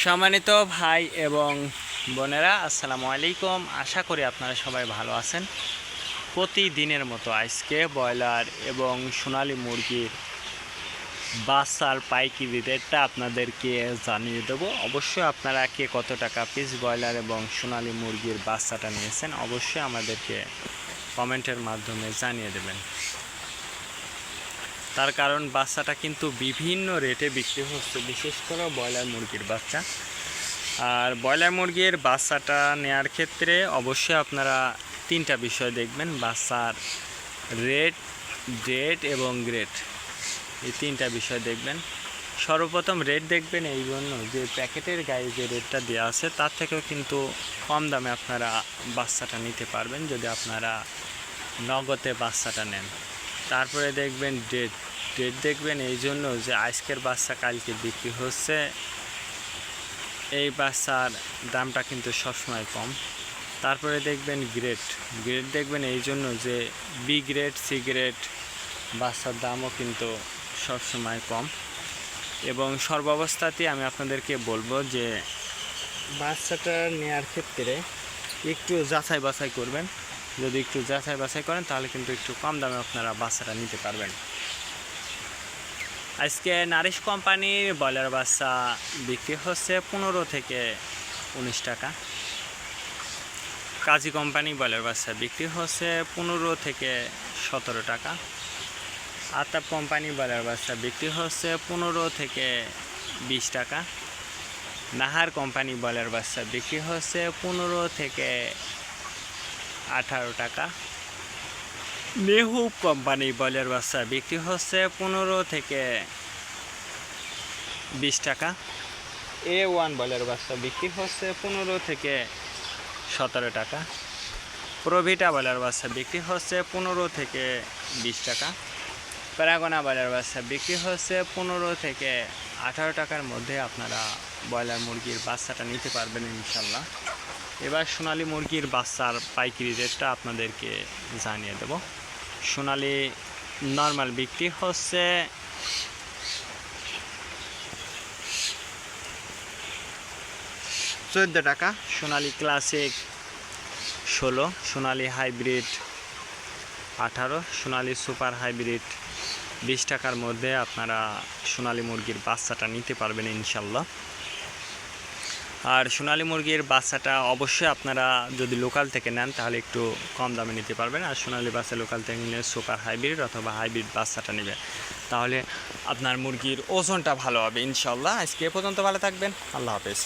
সম্মানিত ভাই এবং বোনেরা, আসসালামু আলাইকুম। আশা করি আপনারা সবাই ভালো আছেন। প্রতিদিনের মতো আজকে ব্রয়লার এবং সোনালী মুরগির বাচ্চার পাইকারি রেটটা আপনাদেরকে জানিয়ে দেবো। অবশ্যই আপনারা কে কত টাকা পিস ব্রয়লার এবং সোনালী মুরগির বাচ্চাটা নিয়েছেন অবশ্যই আমাদেরকে কমেন্টের মাধ্যমে জানিয়ে দেবেন। তার কারণ বাচ্চাটা কিন্তু বিভিন্ন রেটে বিক্রি হচ্ছে, বিশেষ করে ব্রয়লার মুরগির বাচ্চা। আর ব্রয়লার মুরগির বাচ্চাটা নেওয়ার ক্ষেত্রে অবশ্যই আপনারা তিনটা বিষয় দেখবেন: বাচ্চার রেট, ডেট এবং গ্রেড। এই তিনটা বিষয় দেখবেন। সর্বপ্রথম রেট দেখবেন এই জন্য যে প্যাকেটের গায়ে যে রেটটা দেওয়া আছে তার থেকেও কিন্তু কম দামে আপনারা বাচ্চাটা নিতে পারবেন যদি আপনারা নগদে বাচ্চাটা নেন। তারপরে দেখবেন ডেট। ডেট দেখবেন এই জন্য যে আজকের বাচ্চা কালকে বিক্রি হচ্ছে, এই বাচ্চার দামটা কিন্তু সবসময় কম। তারপরে দেখবেন গ্রেড। গ্রেড দেখবেন এই জন্য যে বি গ্রেড, সি গ্রেড বাচ্চার দামও কিন্তু সবসময় কম। এবং সর্বাবস্থাতেই আমি আপনাদেরকে বলবো যে বাচ্চাটা নেওয়ার ক্ষেত্রে একটু যাচাই বাছাই করবেন। যদি একটু যাচাই বাছাই করেন তাহলে কিন্তু একটু কম দামে আপনারা বাচ্চাটা নিতে পারবেন। আজকে নারিশ কোম্পানির ব্রয়লার বাচ্চা বিক্রি হচ্ছে 15 থেকে 19 টাকা। কাজী কোম্পানি ব্রয়লার বাচ্চা বিক্রি হচ্ছে 15 থেকে 17 টাকা। আতাপ কোম্পানি ব্রয়লার বাচ্চা বিক্রি হচ্ছে 15 থেকে 20 টাকা। নাহার কোম্পানি ব্রয়লার বাচ্চা বিক্রি হচ্ছে 15 থেকে 18 টাকা। নেহুব কোম্পানি ব্রয়লার বাচ্চা বিক্রি হচ্ছে 15 থেকে 20 টাকা। A1 ব্রয়লার বাচ্চা বিক্রি হচ্ছে 15 থেকে 17 টাকা। প্রভিটা ব্রয়লার বাচ্চা বিক্রি হচ্ছে 15 থেকে 20 টাকা। প্যারাগনা ব্রয়লার বাচ্চা বিক্রি হচ্ছে 15 থেকে 18 টাকার মধ্যে আপনারা ব্রয়লার মুরগির বাচ্চাটা নিতে পারবেন ইনশাল্লাহ। এবার সোনালী মুরগির বাচ্চার পাইকারি রেটটা আপনাদেরকে জানিয়ে দেব। সোনালী নর্মাল বিক্রি হচ্ছে 14 টাকা। সোনালী ক্লাসিক 16, সোনালী হাইব্রিড 18, সোনালী সুপার হাইব্রিড 20 টাকার মধ্যে আপনারা সোনালী মুরগির বাচ্চাটা নিতে পারবেন ইনশাল্লাহ। আর সোনালী মুরগির বাচ্চাটা অবশ্যই আপনারা যদি লোকাল থেকে নেন তাহলে একটু কম দামে নিতে পারবেন। আর সোনালী বাচ্চা লোকাল থেকে নিলে সুপার হাইব্রিড অথবা হাইব্রিড বাচ্চাটা নেবেন, তাহলে আপনার মুরগির ওজনটা ভালো হবে ইনশাল্লাহ। আজকে এ পর্যন্ত ভালো থাকবেন। আল্লাহ হাফেজ।